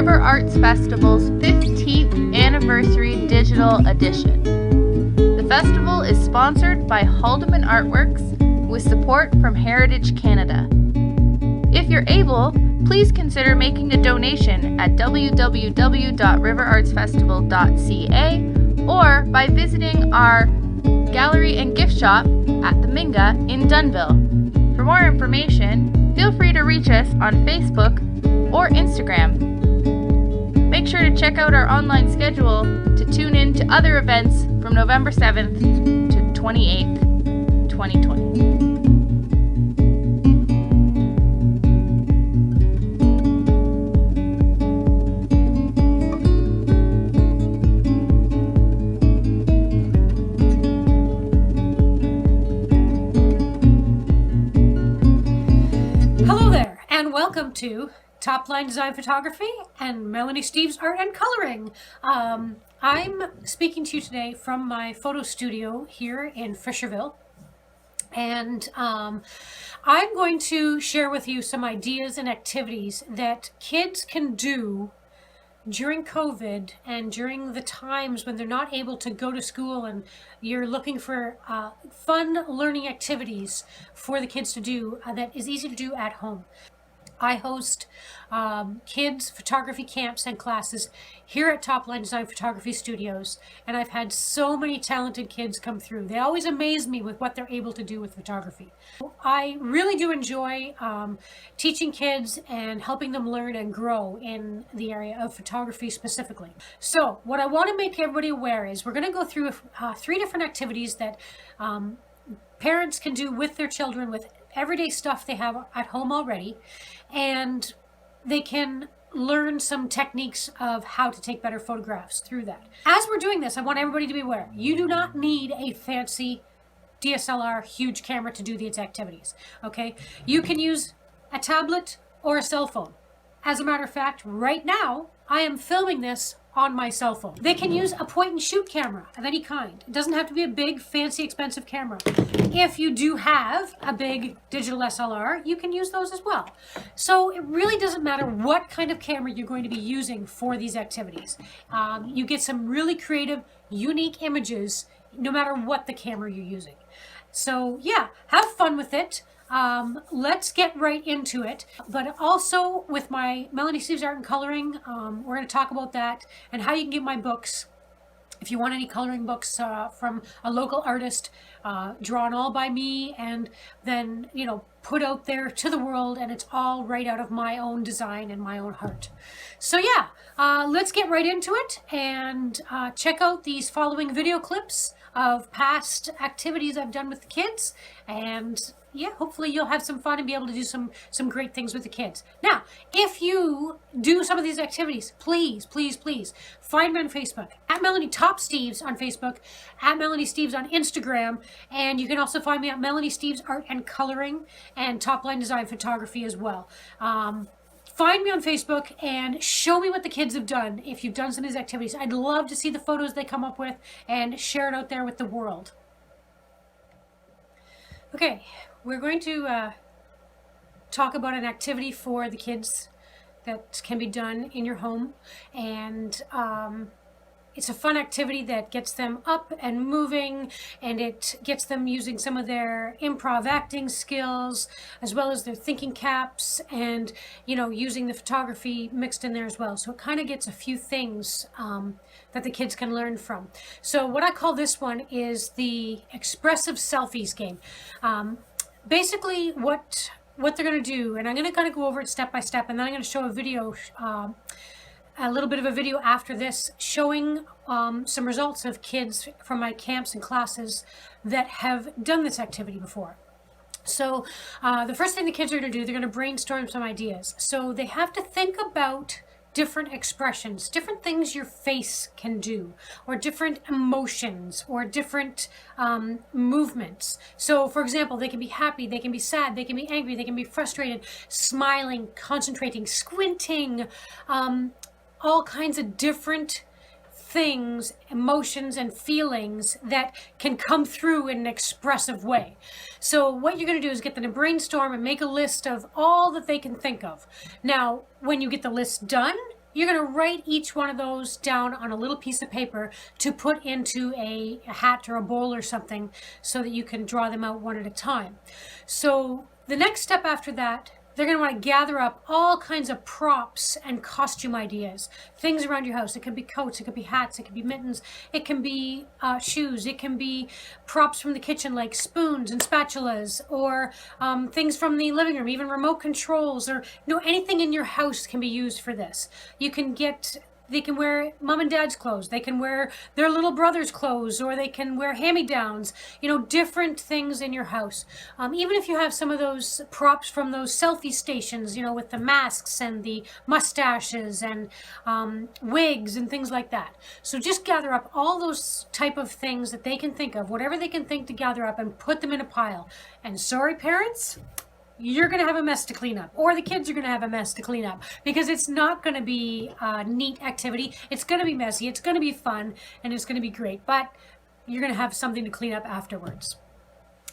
River Arts Festival's 15th Anniversary Digital Edition. The festival is sponsored by Haldeman Artworks with support from Heritage Canada. If you're able, please consider making a donation at www.riverartsfestival.ca or by visiting our gallery and gift shop at the Minga in Dunnville. For more information, feel free to reach us on Facebook or Instagram. Make sure to check out our online schedule to tune in to other events from November 7th to 28th, 2020. Welcome to Top Line Design Photography and Melanie Steeves Art and Coloring. I'm speaking to you today from my photo studio here in Fisherville, and I'm going to share with you some ideas and activities that kids can do during COVID and during the times when they're not able to go to school and you're looking for fun learning activities for the kids to do that is easy to do at home. I host kids photography camps and classes here at Top Line Design Photography Studios, and I've had so many talented kids come through. They always amaze me with what they're able to do with photography. I really do enjoy teaching kids and helping them learn and grow in the area of photography specifically. So what I want to make everybody aware is we're going to go through 3 different activities that parents can do with their children with everyday stuff they have at home already, and they can learn some techniques of how to take better photographs through that. As we're doing this, I want everybody to be aware, you do not need a fancy DSLR huge camera to do these activities, okay? You can use a tablet or a cell phone. As a matter of fact, right now, I am filming this on my cell phone. They can use a point and shoot camera of any kind. It doesn't have to be a big, fancy, expensive camera. If you do have a big digital SLR, you can use those as well. So it really doesn't matter what kind of camera you're going to be using for these activities. You get some really creative, unique images no matter what the camera you're using. So yeah, have fun with it. Let's get right into it. But also with my Melanie Steeves Art and Coloring, we're going to talk about that and how you can get my books. If you want any coloring books from a local artist, drawn all by me and then, put out there to the world, and it's all right out of my own design and my own heart. So yeah, let's get right into it and check out these following video clips of past activities I've done with the kids, and yeah, hopefully you'll have some fun and be able to do some great things with the kids. Now, if you do some of these activities, please, please, please find me on Facebook at Melanie Top Steeves on Facebook, at Melanie Steeves on Instagram, and you can also find me at Melanie Steeves Art and Coloring and Top Line Design Photography as well. Find me on Facebook and show me what the kids have done if you've done some of these activities. I'd love to see the photos they come up with and share it out there with the world. Okay, we're going to talk about an activity for the kids that can be done in your home, and it's a fun activity that gets them up and moving, and it gets them using some of their improv acting skills as well as their thinking caps, and using the photography mixed in there as well. So it kind of gets a few things that the kids can learn from. So what I call this one is the expressive selfies game. Basically what they're going to do, and I'm going to kind of go over it step by step, and then I'm going to show a video, a little bit of a video after this, showing some results of kids from my camps and classes that have done this activity before. So the first thing the kids are going to do, they're going to brainstorm some ideas. So they have to think about different expressions, different things your face can do, or different emotions, or different movements. So for example, they can be happy, they can be sad, they can be angry, they can be frustrated, smiling, concentrating, squinting, all kinds of different things, emotions and feelings that can come through in an expressive way. So what you're going to do is get them to brainstorm and make a list of all that they can think of. Now, when you get the list done, you're going to write each one of those down on a little piece of paper to put into a hat or a bowl or something so that you can draw them out one at a time. So the next step after that, they're going to want to gather up all kinds of props and costume ideas, things around your house. It could be coats, it could be hats, it could be mittens, it can be shoes, it can be props from the kitchen like spoons and spatulas, or things from the living room, even remote controls, or anything in your house can be used for this. They can wear mom and dad's clothes, they can wear their little brother's clothes, or they can wear hand-me-downs, different things in your house. Even if you have some of those props from those selfie stations, with the masks and the mustaches and wigs and things like that. So just gather up all those type of things that they can think of, whatever they can think to gather up, and put them in a pile. And sorry, parents, you're going to have a mess to clean up, or the kids are going to have a mess to clean up, because it's not going to be a neat activity. It's going to be messy, it's going to be fun, and it's going to be great, but you're going to have something to clean up afterwards.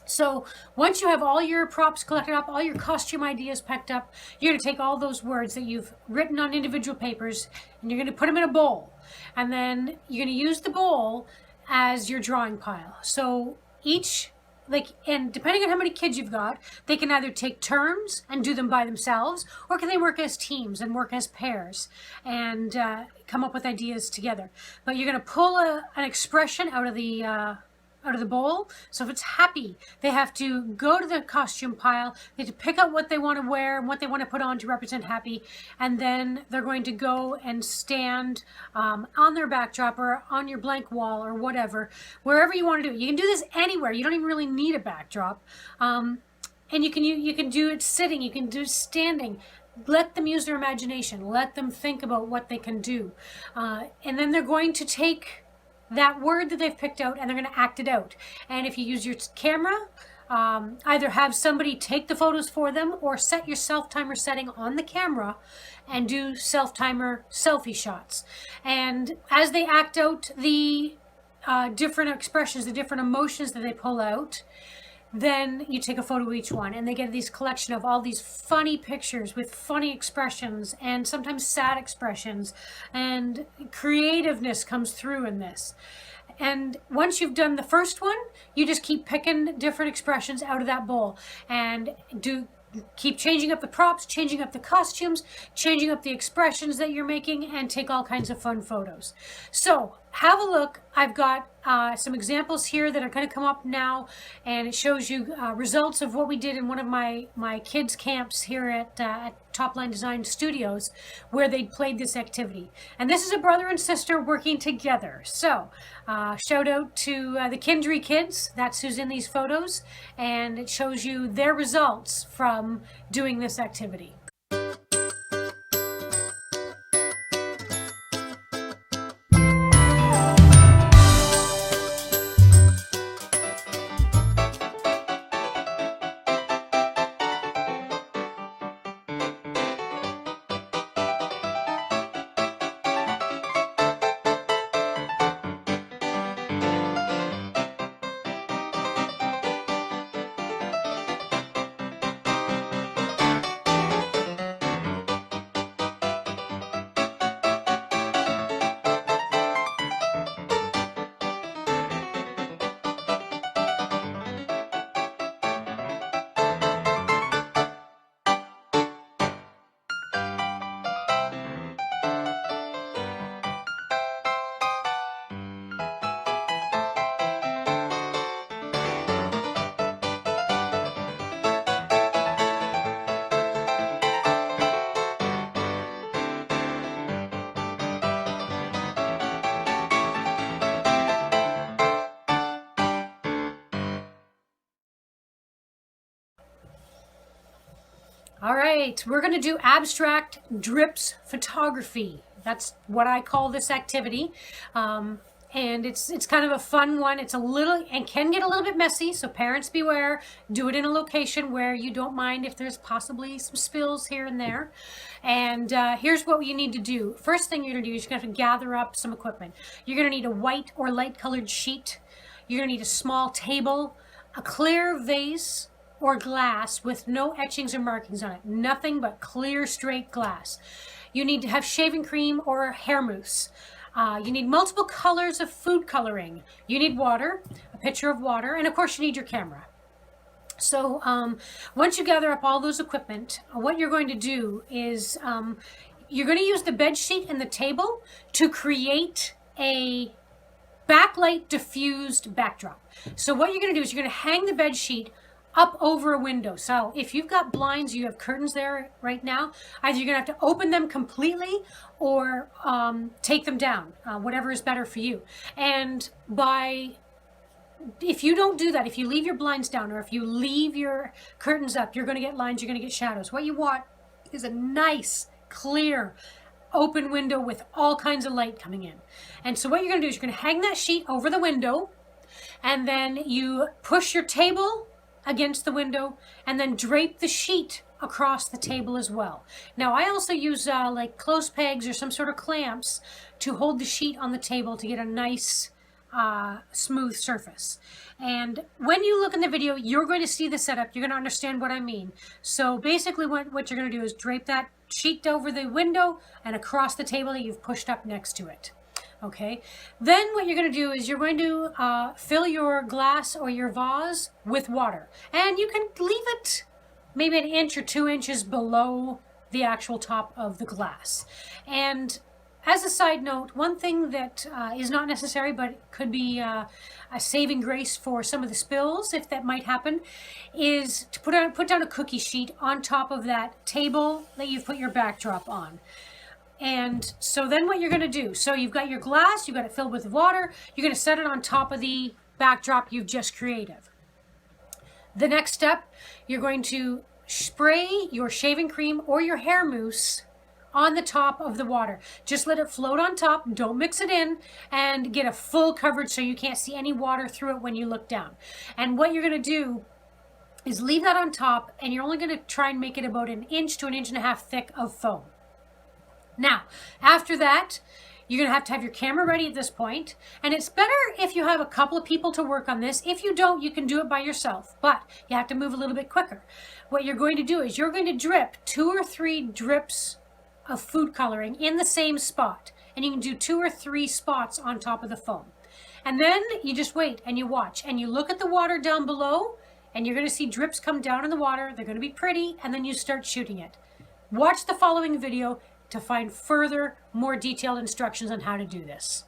So once you have all your props collected up, all your costume ideas packed up, you're going to take all those words that you've written on individual papers, and you're going to put them in a bowl, and then you're going to use the bowl as your drawing pile. So and depending on how many kids you've got, they can either take turns and do them by themselves, or can they work as teams and work as pairs and come up with ideas together. But you're going to pull an expression out of the bowl. So if it's happy, they have to go to the costume pile, they have to pick out what they want to wear and what they want to put on to represent happy, and then they're going to go and stand on their backdrop or on your blank wall or whatever, wherever you want to do it. You can do this anywhere. You don't even really need a backdrop. And you can do it sitting, you can do it standing. Let them use their imagination. Let them think about what they can do. And then they're going to take that word that they've picked out, and they're going to act it out. And if you use your camera, either have somebody take the photos for them, or set your self-timer setting on the camera and do self-timer selfie shots. And as they act out the different expressions, the different emotions that they pull out, then you take a photo of each one, and they get this collection of all these funny pictures with funny expressions and sometimes sad expressions, and creativeness comes through in this. And once you've done the first one, you just keep picking different expressions out of that bowl and keep changing up the props, changing up the costumes, changing up the expressions that you're making, and take all kinds of fun photos. So have a look. I've got some examples here that are going to come up now, and it shows you results of what we did in one of my kids' camps here at Topline Design Studios, where they played this activity. And this is a brother and sister working together. So shout out to the Kindry kids. That's who's in these photos, and it shows you their results from doing this activity. All right, we're going to do abstract drips photography. That's what I call this activity. And it's kind of a fun one. It's and can get a little bit messy, so parents beware. Do it in a location where you don't mind if there's possibly some spills here and there. And here's what you need to do. First thing you're going to do is you're going to have to gather up some equipment. You're going to need a white or light colored sheet. You're going to need a small table, a clear vase, or glass with no etchings or markings on it. Nothing but clear, straight glass. You need to have shaving cream or hair mousse. You need multiple colors of food coloring. You need water, a pitcher of water, and of course you need your camera. So once you gather up all those equipment, what you're going to do is you're going to use the bed sheet and the table to create a backlight diffused backdrop. So what you're going to do is you're going to hang the bed sheet up over a window. So if you've got blinds, you have curtains there right now, either you're going to have to open them completely or take them down, whatever is better for you. And if you don't do that, if you leave your blinds down or if you leave your curtains up, you're going to get lines, you're going to get shadows. What you want is a nice, clear, open window with all kinds of light coming in. And so what you're going to do is you're going to hang that sheet over the window, and then you push your table against the window and then drape the sheet across the table as well. Now I also use like clothes pegs or some sort of clamps to hold the sheet on the table to get a nice smooth surface. And when you look in the video, you're going to see the setup. You're going to understand what I mean. So basically what you're going to do is drape that sheet over the window and across the table that you've pushed up next to it. Okay, then what you're going to do is you're going to fill your glass or your vase with water, and you can leave it maybe 1 inch or 2 inches below the actual top of the glass. And as a side note, one thing that is not necessary but could be a saving grace for some of the spills, if that might happen, is to put down a cookie sheet on top of that table that you've put your backdrop on. And so then what you're going to do, so you've got your glass, you've got it filled with water, you're going to set it on top of the backdrop you've just created. The next step, you're going to spray your shaving cream or your hair mousse on the top of the water. Just let it float on top, don't mix it in, and get a full coverage so you can't see any water through it when you look down. And what you're going to do is leave that on top, and you're only going to try and make it about 1 inch to 1.5 inches thick of foam. Now, after that, you're going to have your camera ready at this point, and it's better if you have a couple of people to work on this. If you don't, you can do it by yourself, but you have to move a little bit quicker. What you're going to do is you're going to drip 2 or 3 drips of food coloring in the same spot, and you can do 2 or 3 spots on top of the foam. And then you just wait and you watch, and you look at the water down below, and you're going to see drips come down in the water. They're going to be pretty, and then you start shooting it. Watch the following video to find further, more detailed instructions on how to do this.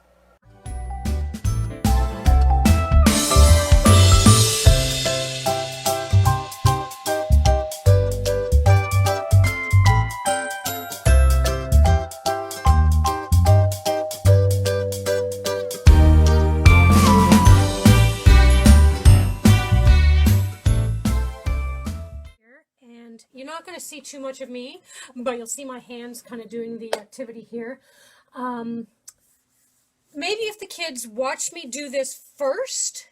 And you're not going to see too much of me, but you'll see my hands kind of doing the activity here. Maybe if the kids watch me do this first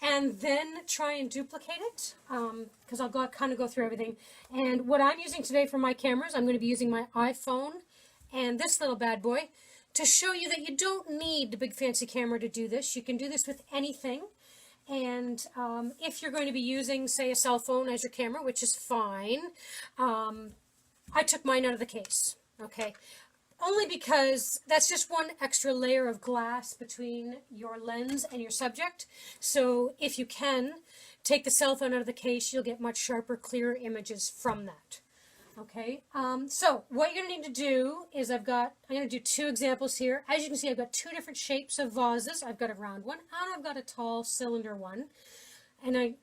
and then try and duplicate it, because I'll kind of go through everything. And what I'm using today for my cameras, I'm going to be using my iPhone and this little bad boy to show you that you don't need a big fancy camera to do this. You can do this with anything. And if you're going to be using, say, a cell phone as your camera, which is fine, I took mine out of the case, okay? Only because that's just one extra layer of glass between your lens and your subject. So if you can, take the cell phone out of the case, you'll get much sharper, clearer images from that. Okay, so what you're going to need to do is I'm going to do 2 examples here. As you can see, I've got 2 different shapes of vases. I've got a round one and I've got a tall cylinder one. And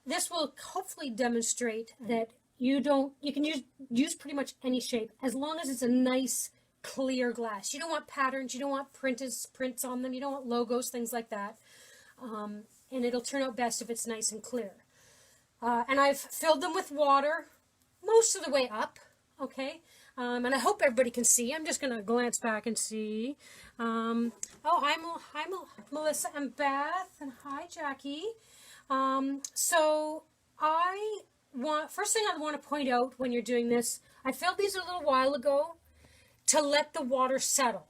this will hopefully demonstrate that you can use pretty much any shape as long as it's a nice clear glass. You don't want patterns, you don't want prints on them, you don't want logos, things like that. And it'll turn out best if it's nice and clear. And I've filled them with water most of the way up, okay? And I hope everybody can see. I'm just going to glance back and see. Oh, hi Melissa and Beth, and hi Jackie. So first thing I want to point out when you're doing this, I filled these a little while ago to let the water settle.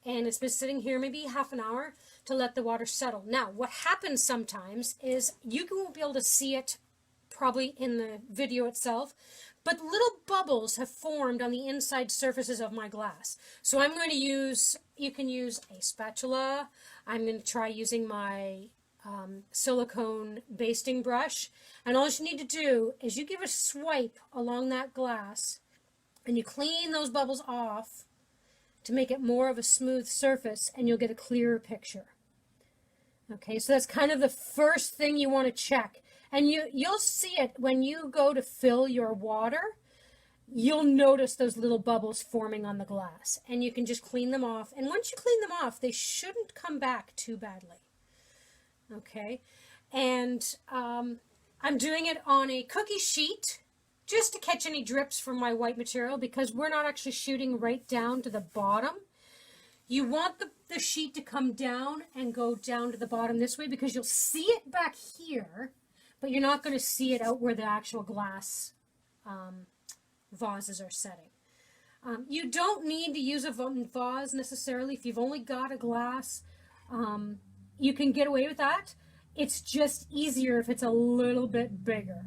And it's been sitting here maybe half an hour to let the water settle. Now, what happens sometimes is you won't be able to see it probably in the video itself, but little bubbles have formed on the inside surfaces of my glass. So I'm going to use, you can use a spatula. I'm going to try using my silicone basting brush. And all you need to do is you give a swipe along that glass and you clean those bubbles off to make it more of a smooth surface, and you'll get a clearer picture. Okay, so that's kind of the first thing you want to check. And you'll see it when you go to fill your water. You'll notice those little bubbles forming on the glass, and you can just clean them off. And once you clean them off, they shouldn't come back too badly. Okay, and I'm doing it on a cookie sheet just to catch any drips from my white material, because we're not actually shooting right down to the bottom. You want the sheet to come down and go down to the bottom this way, because you'll see it back here, but you're not going to see it out where the actual glass vases are setting. You don't need to use a vase necessarily. If you've only got a glass, you can get away with that. It's just easier if it's a little bit bigger.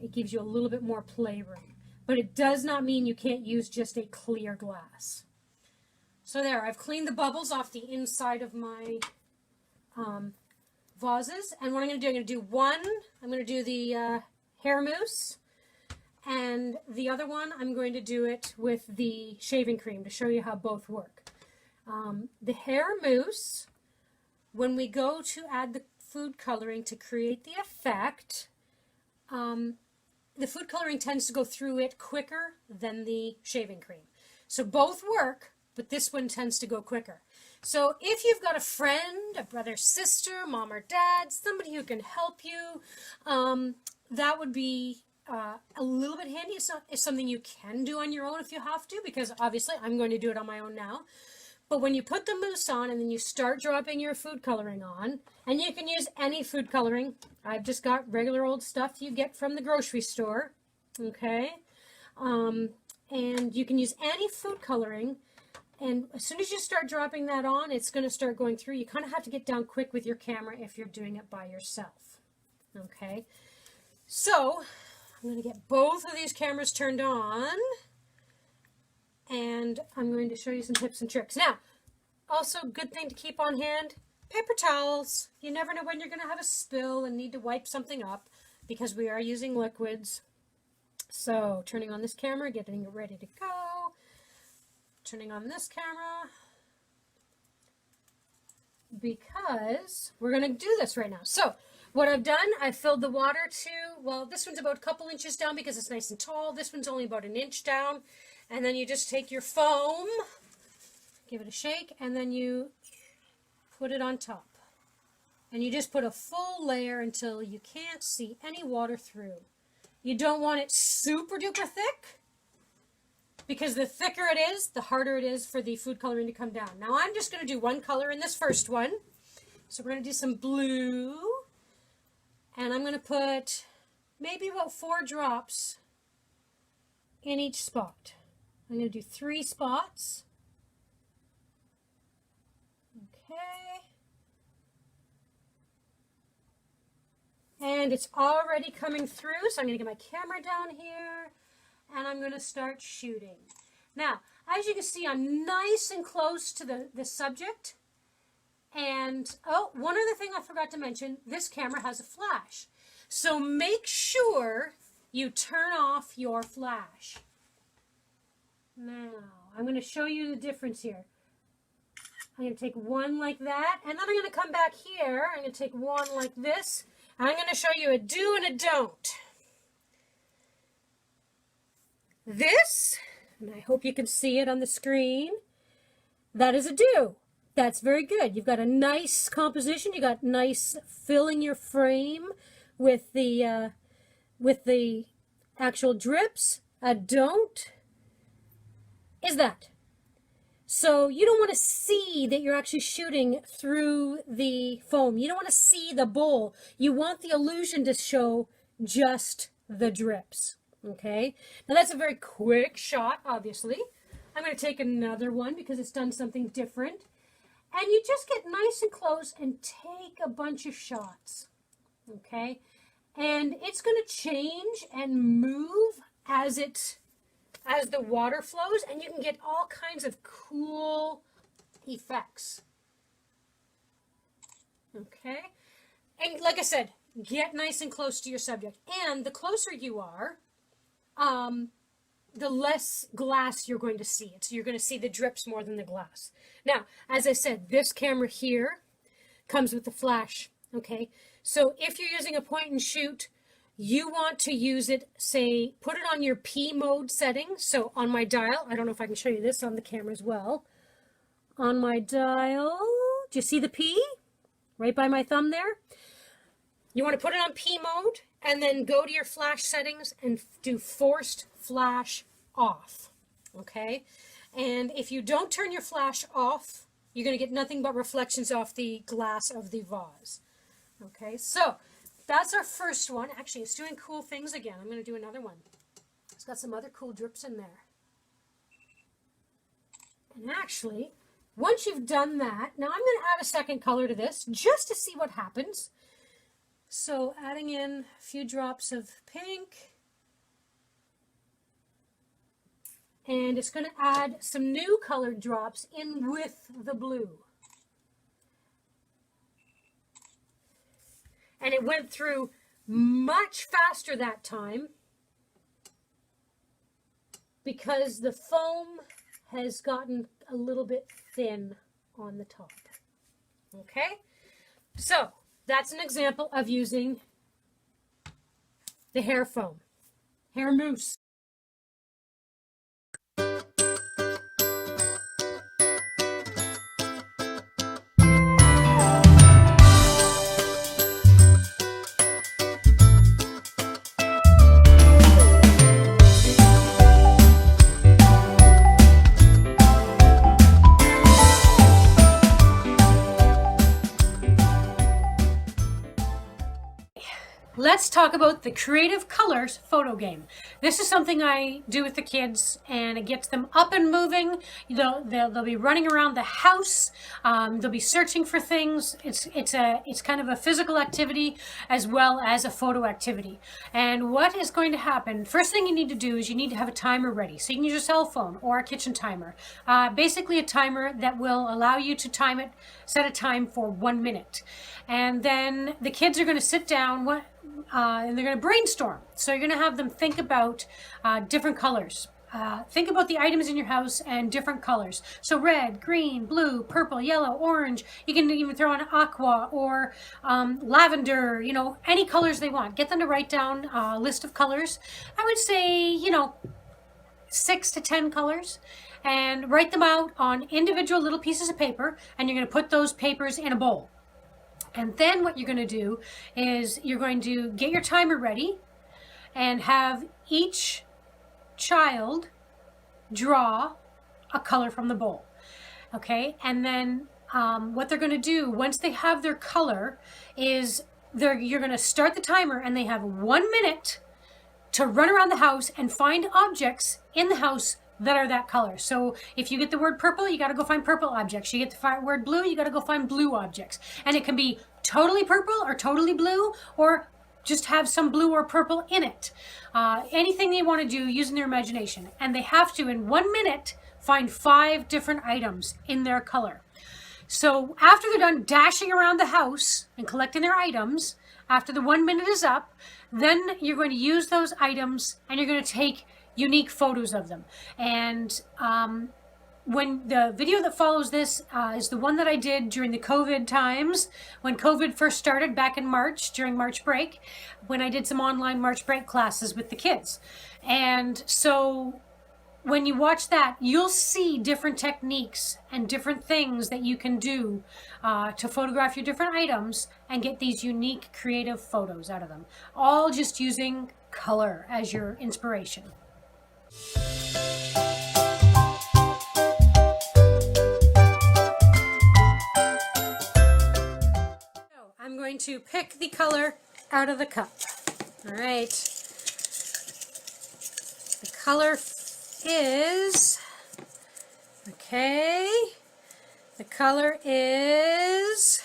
It gives you a little bit more playroom. But it does not mean you can't use just a clear glass. So there, I've cleaned the bubbles off the inside of my vases. And what I'm going to do one, I'm going to do the hair mousse. And the other one, I'm going to do it with the shaving cream to show you how both work. The hair mousse, when we go to add the food coloring to create the effect, the food coloring tends to go through it quicker than the shaving cream. So both work, but this one tends to go quicker. So if you've got a friend, a brother, sister, mom or dad, somebody who can help you, that would be a little bit handy. It's something you can do on your own if you have to, because obviously I'm going to do it on my own now. But when you put the mousse on and then you start dropping your food coloring on, and you can use any food coloring. I've just got regular old stuff you get from the grocery store, okay? And you can use any food coloring, and as soon as you start dropping that on, it's going to start going through. You kind of have to get down quick with your camera if you're doing it by yourself, okay? So I'm going to get both of these cameras turned on, and I'm going to show you some tips and tricks. Now, also good thing to keep on hand, paper towels. You never know when you're going to have a spill and need to wipe something up, because we are using liquids. So turning on this camera, getting it ready to go. Turning on this camera, because we're going to do this right now. So what I've done, I filled the water to, well, this one's about a couple inches down because it's nice and tall. This one's only about an inch down. And then you just take your foam, give it a shake, and then you put it on top. And you just put a full layer until you can't see any water through. You don't want it super duper thick, because the thicker it is, the harder it is for the food coloring to come down. Now I'm just going to do one color in this first one. So we're going to do some blue. And I'm going to put maybe about 4 drops in each spot. I'm going to do 3 spots. Okay. And it's already coming through, so I'm going to get my camera down here, and I'm going to start shooting. Now, as you can see, I'm nice and close to the subject. And, oh, one other thing I forgot to mention, this camera has a flash. So make sure you turn off your flash. Now, I'm going to show you the difference here. I'm going to take one like that, and then I'm going to come back here. I'm going to take one like this. I'm going to show you a do and a don't. This, and I hope you can see it on the screen, that is a do. That's very good. You've got a nice composition. You got nice filling your frame with the actual drips. A don't is that. So you don't want to see that you're actually shooting through the foam. You don't want to see the bowl. You want the illusion to show just the drips. Okay. Now that's a very quick shot, obviously. I'm going to take another one because it's done something different. And you just get nice and close and take a bunch of shots, okay? and it's going to change and move as the water flows, and you can get all kinds of cool effects. Okay, and like I said, get nice and close to your subject, and the closer you are, the less glass you're going to see. So you're going to see the drips more than the glass. Now, as I said, this camera here comes with the flash. Okay, so if you're using a point and shoot, you want to use it, say, put it on your P mode setting. So on my dial, I don't know if I can show you this on the camera as well. On my dial, do you see the P? Right by my thumb there? You want to put it on P mode and then go to your flash settings and do forced flash off. Okay? And if you don't turn your flash off, you're going to get nothing but reflections off the glass of the vase. Okay, so that's our first one. Actually, it's doing cool things again. I'm going to do another one. It's got some other cool drips in there. And actually, once you've done that, now I'm going to add a second color to this just to see what happens. So adding in a few drops of pink. And it's going to add some new colored drops in with the blue. And it went through much faster that time because the foam has gotten a little bit thin on the top. Okay, so that's an example of using the hair foam, hair mousse. Let's talk about the Creative Colors photo game. This is something I do with the kids, and it gets them up and moving. They'll be running around the house. They'll be searching for things. It's kind of a physical activity as well as a photo activity. And what is going to happen? First thing you need to do is you need to have a timer ready. So you can use your cell phone or a kitchen timer. Basically a timer that will allow you to time it, set a time for 1 minute. And then the kids are going to sit down and they're going to brainstorm. So you're going to have them think about different colors. Think about the items in your house and different colors. So red, green, blue, purple, yellow, orange. You can even throw in aqua or lavender, you know, any colors they want. Get them to write down a list of colors. I would say, 6 to 10 colors. And write them out on individual little pieces of paper. And you're going to put those papers in a bowl. And then what you're going to do is you're going to get your timer ready and have each child draw a color from the bowl. Okay, and then what they're going to do once they have their color is you're going to start the timer, and they have 1 minute to run around the house and find objects in the house that are that color. So if you get the word purple, you got to go find purple objects. You get the word blue, you got to go find blue objects. And it can be totally purple or totally blue, or just have some blue or purple in it. Anything they want to do using their imagination. And they have to, in 1 minute, find 5 different items in their color. So after they're done dashing around the house and collecting their items, after the 1 minute is up, then you're going to use those items and you're going to take unique photos of them. And when the video that follows this is the one that I did during the COVID times, when COVID first started back in March, during March break, when I did some online March break classes with the kids. And so when you watch that, you'll see different techniques and different things that you can do to photograph your different items and get these unique creative photos out of them, all just using color as your inspiration. I'm going to pick the color out of the cup. All right. The color is, the color is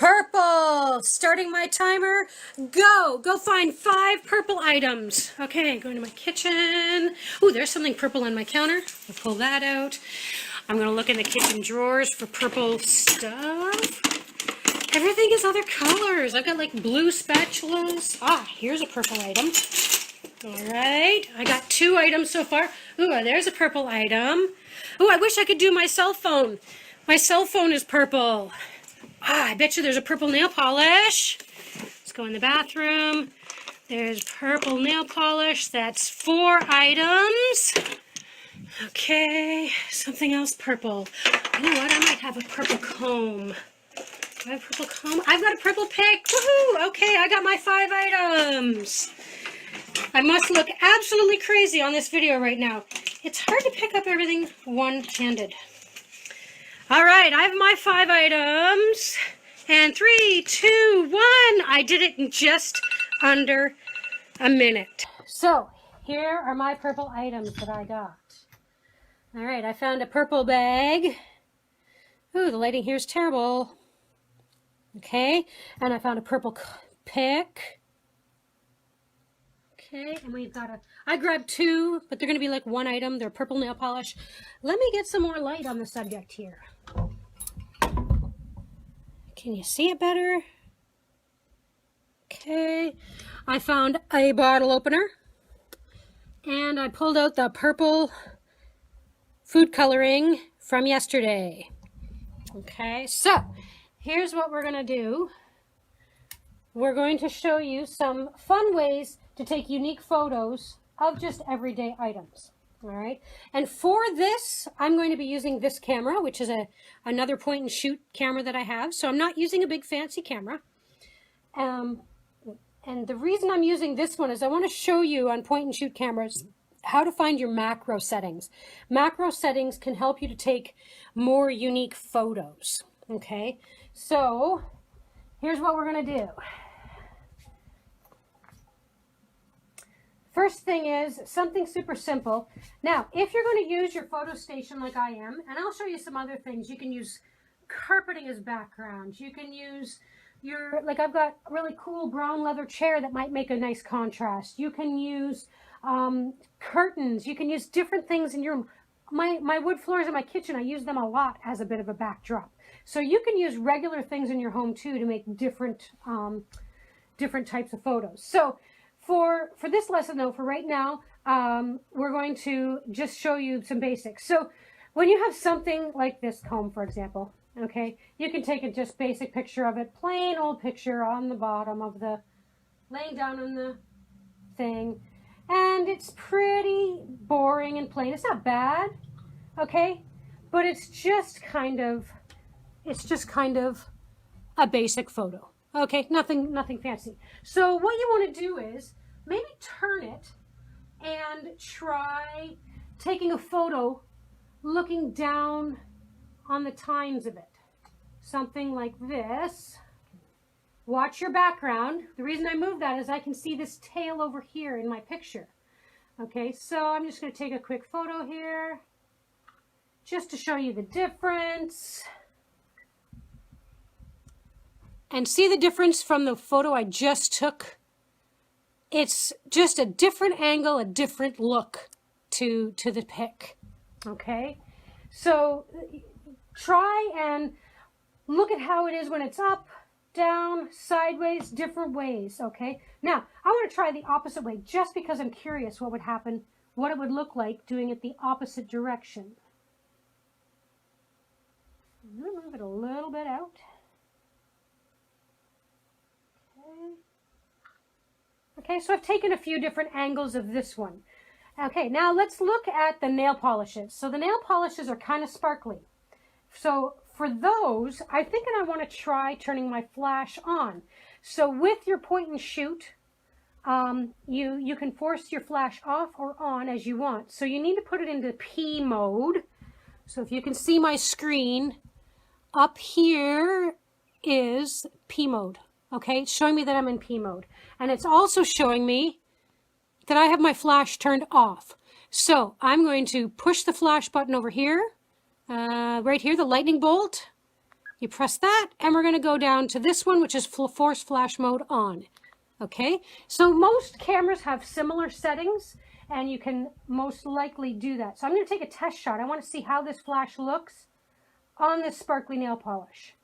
Purple! Starting my timer. Go! Go find 5 purple items. Okay, going to my kitchen. Ooh, there's something purple on my counter. I'll pull that out. I'm going to look in the kitchen drawers for purple stuff. Everything is other colors. I've got like blue spatulas. Ah, here's a purple item. All right, I got 2 items so far. Ooh, there's a purple item. Ooh, I wish I could do my cell phone. My cell phone is purple. Ah, I bet you there's a purple nail polish. Let's go in the bathroom. There's purple nail polish. That's 4 items. Okay, something else purple. You know what? I might have a purple comb. Do I have a purple comb? I've got a purple pick. Woohoo! Okay, I got my 5 items. I must look absolutely crazy on this video right now. It's hard to pick up everything one-handed. All right, I have my 5 items. And 3, 2, 1. I did it in just under a minute. So, here are my purple items that I got. All right, I found a purple bag. Ooh, the lighting here is terrible. Okay, and I found a purple pick. Okay, and we've got I grabbed 2, but they're going to be like 1 item. They're purple nail polish. Let me get some more light on the subject here. Can you see it better? Okay, I found a bottle opener. And I pulled out the purple food coloring from yesterday. Okay, so here's what we're going to do. We're going to show you some fun ways to take unique photos of just everyday items. All right, and for this, I'm going to be using this camera, which is another point and shoot camera that I have. So I'm not using a big fancy camera. And the reason I'm using this one is I want to show you on point and shoot cameras how to find your macro settings. Macro settings can help you to take more unique photos. Okay, so here's what we're going to do. First thing is something super simple. Now, if you're going to use your photo station like I am, and I'll show you some other things, you can use carpeting as background. You can use like I've got a really cool brown leather chair that might make a nice contrast. You can use curtains. You can use different things in your room. My wood floors in my kitchen, I use them a lot as a bit of a backdrop. So you can use regular things in your home too to make different types of photos. So for this lesson though, for right now, we're going to just show you some basics. So when you have something like this comb, for example, okay, you can take a just basic picture of it, plain old picture on the bottom of the, laying down on the thing, and it's pretty boring and plain. It's not bad, okay, but it's just kind of a basic photo. Okay, nothing fancy. So what you want to do is maybe turn it and try taking a photo looking down on the tines of it. Something like this. Watch your background. The reason I move that is I can see this tail over here in my picture. Okay, so I'm just going to take a quick photo here just to show you the difference. And see the difference from the photo I just took? It's just a different angle, a different look to the pic. Okay, so try and look at how it is when it's up, down, sideways, different ways. Okay, now I want to try the opposite way just because I'm curious what would happen, what it would look like doing it the opposite direction. I'm going to move it a little bit out. Okay, so I've taken a few different angles of this one. Okay, now let's look at the nail polishes. So the nail polishes are kind of sparkly. So for those, I think I want to try turning my flash on. So with your point and shoot, you can force your flash off or on as you want. So you need to put it into P mode. So if you can see my screen, up here is P mode. Okay, it's showing me that I'm in P mode. And it's also showing me that I have my flash turned off. So I'm going to push the flash button over here, right here, the lightning bolt, You press that, and we're going to go down to this one, which is force flash mode on. Okay, so most cameras have similar settings, and you can most likely do that. So I'm going to take a test shot. I want to see how this flash looks on this sparkly nail polish.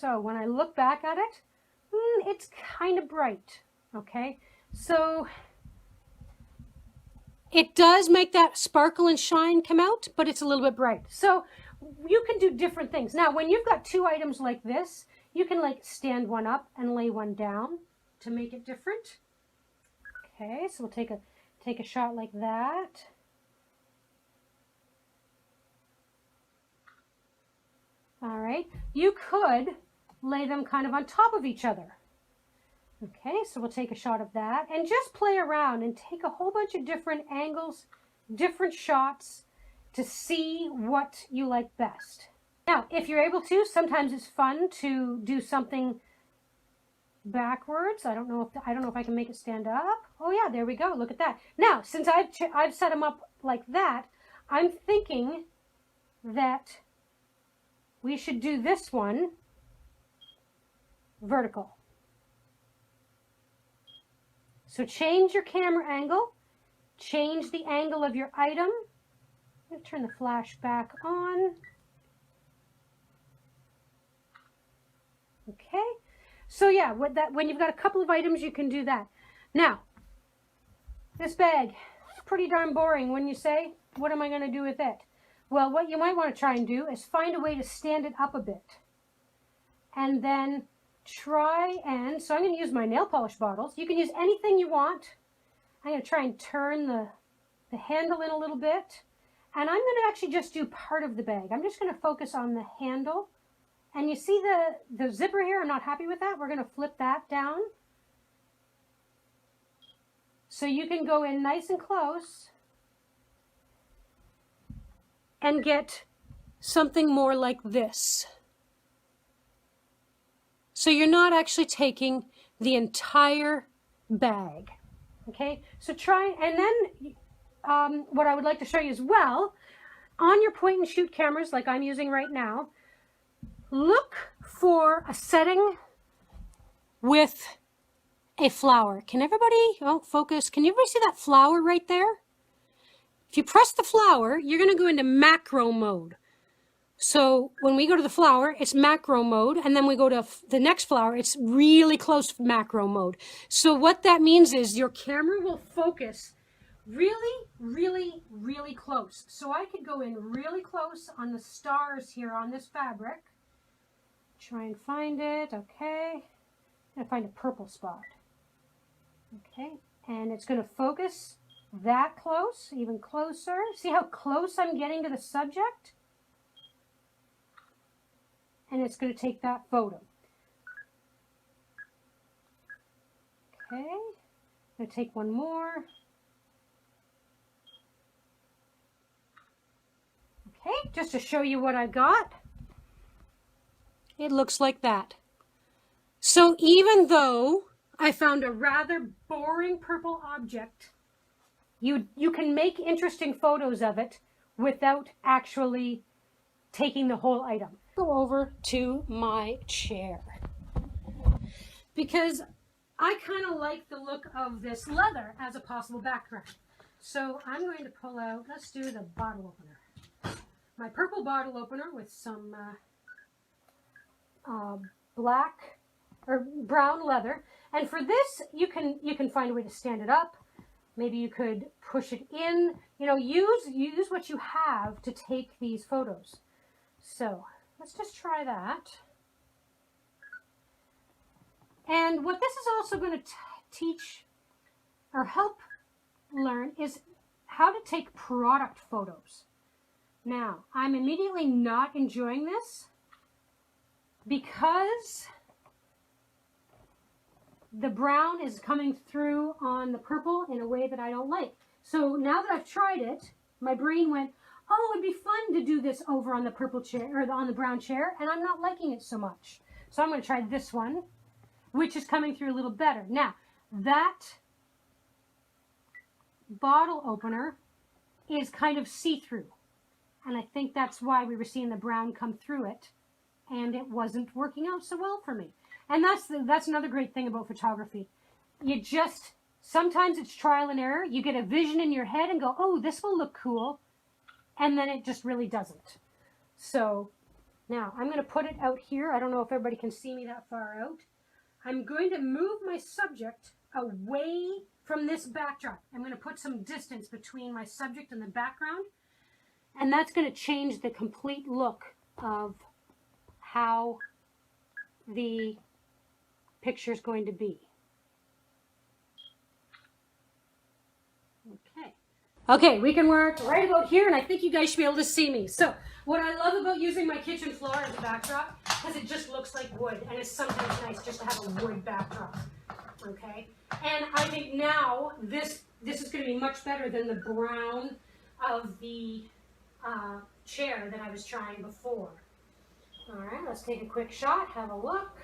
So when I look back at it, it's kind of bright. Okay, so it does make that sparkle and shine come out, but it's a little bit bright. So you can do different things. Now, when you've got two items like this, you can like stand one up and lay one down to make it different. Okay, so we'll take a shot like that. All right, you could lay them kind of on top of each other. Okay, so we'll take a shot of that and just play around and take a whole bunch of different angles, different shots to see what you like best. Now, if you're able to, sometimes it's fun to do something backwards. I don't know if I can make it stand up. Oh yeah, there we go. Look at that. Now, since I've set them up like that, I'm thinking that we should do this one vertical. So change your camera angle, change the angle of your item. I'm going to turn the flash back on. Okay, so yeah, when you've got a couple of items, you can do that. Now, this bag, it's pretty darn boring, wouldn't you say? What am I going to do with it? Well, what you might want to try and do is find a way to stand it up a bit. And then try and, so I'm going to use my nail polish bottles. You can use anything you want. I'm going to try and turn the handle in a little bit. And I'm going to actually just do part of the bag. I'm just going to focus on the handle. And you see the zipper here? I'm not happy with that. We're going to flip that down. So you can go in nice and close and get something more like this. So you're not actually taking the entire bag. Okay, so try, and then what I would like to show you as well, on your point and shoot cameras like I'm using right now, look for a setting with a flower. Can everybody, focus, can everybody see that flower right there? If you press the flower, you're going to go into macro mode. So when we go to the flower, it's macro mode, and then we go to the next flower, it's really close to macro mode. So what that means is your camera will focus really, really, really close. So I could go in really close on the stars here on this fabric. Try and find it, okay. I'm going to find a purple spot. Okay, and it's going to focus that close, even closer. See how close I'm getting to the subject? And it's going to take that photo. Okay, I'm going to take one more. Okay, just to show you what I got. It looks like that. So even though I found a rather boring purple object, you can make interesting photos of it without actually taking the whole item. Go over to my chair because I kind of like the look of this leather as a possible background. So I'm going to pull out, let's do the bottle opener. My purple bottle opener with some black or brown leather. And for this, you can find a way to stand it up. Maybe you could push it in. You know, use what you have to take these photos. So let's just try that. And what this is also going to teach or help learn is how to take product photos. Now, I'm immediately not enjoying this because the brown is coming through on the purple in a way that I don't like. So now that I've tried it, my brain went, oh, it'd be fun to do this over on the purple chair or on the brown chair, and I'm not liking it so much. So I'm going to try this one, which is coming through a little better. Now, that bottle opener is kind of see-through. And I think that's why we were seeing the brown come through it, and it wasn't working out so well for me. And that's another great thing about photography. You just, sometimes it's trial and error. You get a vision in your head and go, oh, this will look cool. And then it just really doesn't. So now I'm going to put it out here. I don't know if everybody can see me that far out. I'm going to move my subject away from this backdrop. I'm going to put some distance between my subject and the background. And that's going to change the complete look of how the picture is going to be. Okay, we can work right about here, and I think you guys should be able to see me. So, what I love about using my kitchen floor as a backdrop is it just looks like wood, and it's sometimes nice just to have a wood backdrop. Okay, and I think now this is going to be much better than the brown of the chair that I was trying before. All right, let's take a quick shot, have a look.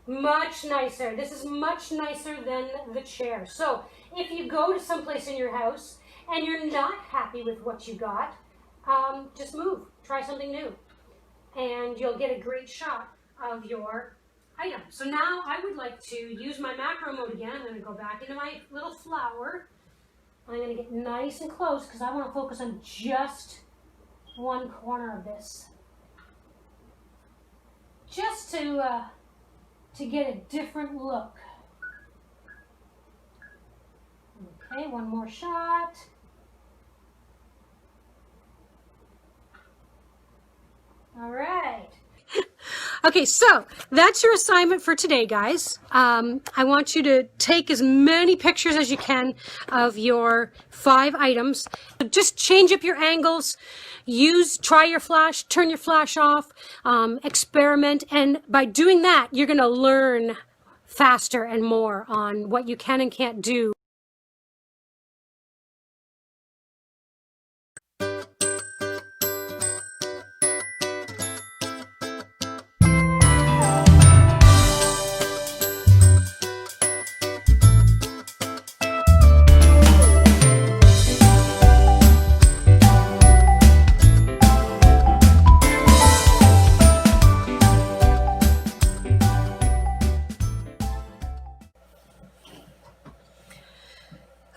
Much nicer. This is much nicer than the chair. So, if you go to someplace in your house and you're not happy with what you got, just move. Try something new. And you'll get a great shot of your item. So now I would like to use my macro mode again. I'm going to go back into my little flower. I'm going to get nice and close because I want to focus on just one corner of this. Just to get a different look. Okay, one more shot. All right. Okay, so that's your assignment for today, guys. I want you to take as many pictures as you can of your 5 items. Just change up your angles, try your flash, turn your flash off, experiment, and by doing that, you're going to learn faster and more on what you can and can't do.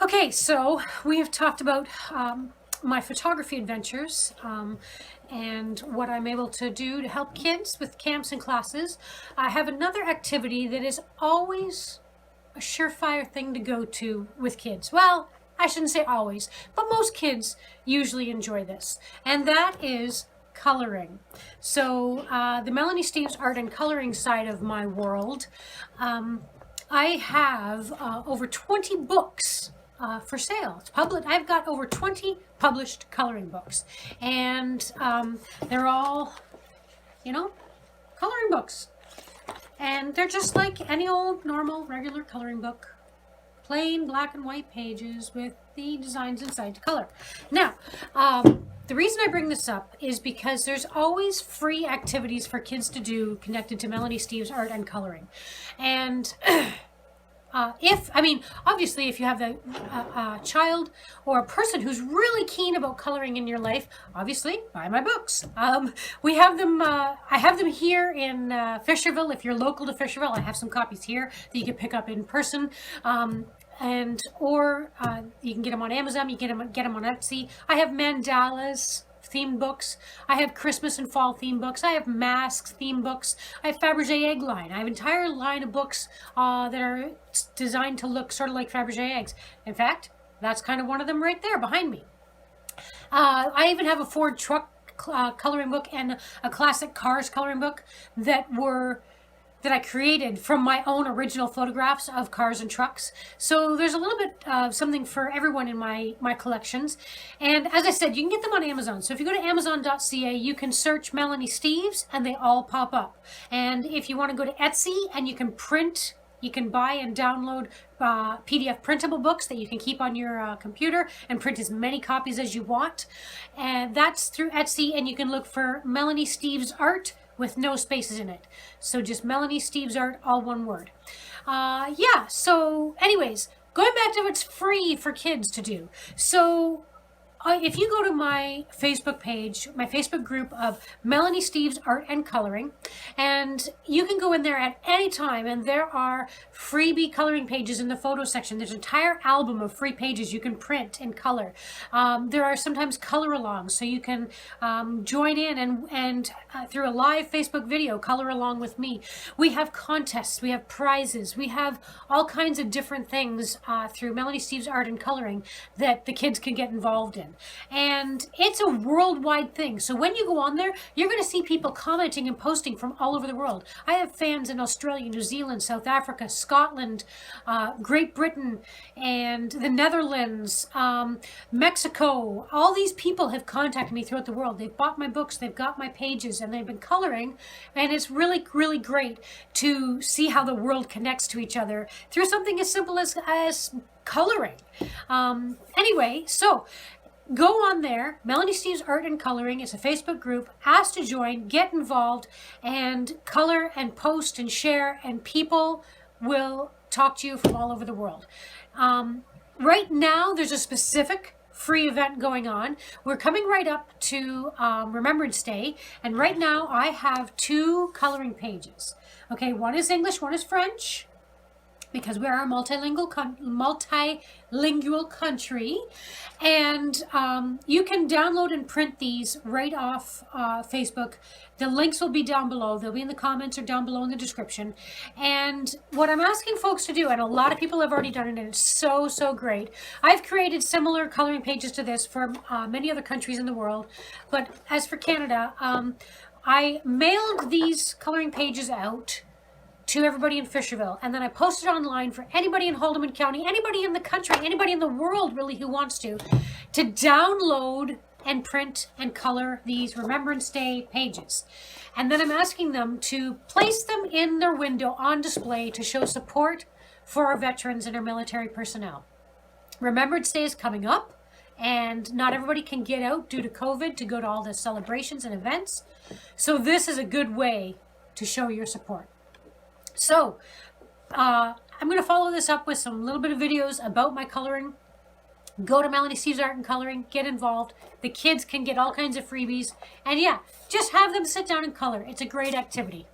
Okay, so we have talked about my photography adventures and what I'm able to do to help kids with camps and classes. I have another activity that is always a surefire thing to go to with kids. Well, I shouldn't say always, but most kids usually enjoy this, and that is coloring. So the Melanie Steeves art and coloring side of my world, I have over 20 books for sale. It's public. I've got over 20 published coloring books, and they're all, coloring books, and they're just like any old normal regular coloring book, plain black and white pages with the designs inside to color. Now, the reason I bring this up is because there's always free activities for kids to do connected to Melanie Steeves art and coloring, and obviously, if you have a child or a person who's really keen about coloring in your life, obviously, buy my books. We have them, I have them here in Fisherville. If you're local to Fisherville, I have some copies here that you can pick up in person. Or you can get them on Amazon, you can get them on Etsy. I have mandalas themed books. I have Christmas and fall themed books. I have masks themed books. I have Fabergé egg line. I have an entire line of books that are designed to look sort of like Fabergé eggs. In fact, that's kind of one of them right there behind me. I even have a Ford truck coloring book and a classic cars coloring book that I created from my own original photographs of cars and trucks. So there's a little bit of something for everyone in my collections. And as I said, you can get them on Amazon. So if you go to amazon.ca, you can search Melanie Steeves and they all pop up. And if you want to go to Etsy and you can buy and download PDF printable books that you can keep on your computer and print as many copies as you want. And that's through Etsy, and you can look for Melanie Steeves art with no spaces in it. So just Melanie Steeves art, all one word. So anyways, going back to what's free for kids to do. So if you go to my Facebook page, my Facebook group of Melanie Steeves Art and Coloring, and you can go in there at any time, and there are freebie coloring pages in the photo section. There's an entire album of free pages you can print and color. There are sometimes color alongs, so you can join in and through a live Facebook video, color along with me. We have contests, we have prizes, we have all kinds of different things through Melanie Steeves Art and Coloring that the kids can get involved in. And it's a worldwide thing. So when you go on there, you're going to see people commenting and posting from all over the world. I have fans in Australia, New Zealand, South Africa, Scotland, Great Britain, and the Netherlands, Mexico. All these people have contacted me throughout the world. They've bought my books, they've got my pages, and they've been coloring. And it's really, really great to see how the world connects to each other through something as simple as coloring. Anyway, so go on there. Melanie Steeves Art and Coloring is a Facebook group. Ask to join, get involved, and color and post and share, and people will talk to you from all over the world. Right now, there's a specific free event going on. We're coming right up to Remembrance Day, and right now I have 2 coloring pages. Okay, one is English, one is French, because we are a multilingual country, and you can download and print these right off Facebook. The links will be down below. They'll be in the comments or down below in the description. And what I'm asking folks to do, and a lot of people have already done it, and it's so, so great. I've created similar coloring pages to this for many other countries in the world, but as for Canada, I mailed these coloring pages out to everybody in Fisherville, and then I posted online for anybody in Haldimand County, anybody in the country, anybody in the world really who wants to download and print and color these Remembrance Day pages. And then I'm asking them to place them in their window on display to show support for our veterans and our military personnel. Remembrance Day is coming up, and not everybody can get out due to COVID to go to all the celebrations and events. So this is a good way to show your support. So, I'm going to follow this up with some little bit of videos about my coloring. Go to Melanie Steeves Art and Coloring, get involved. The kids can get all kinds of freebies. And yeah, just have them sit down and color. It's a great activity.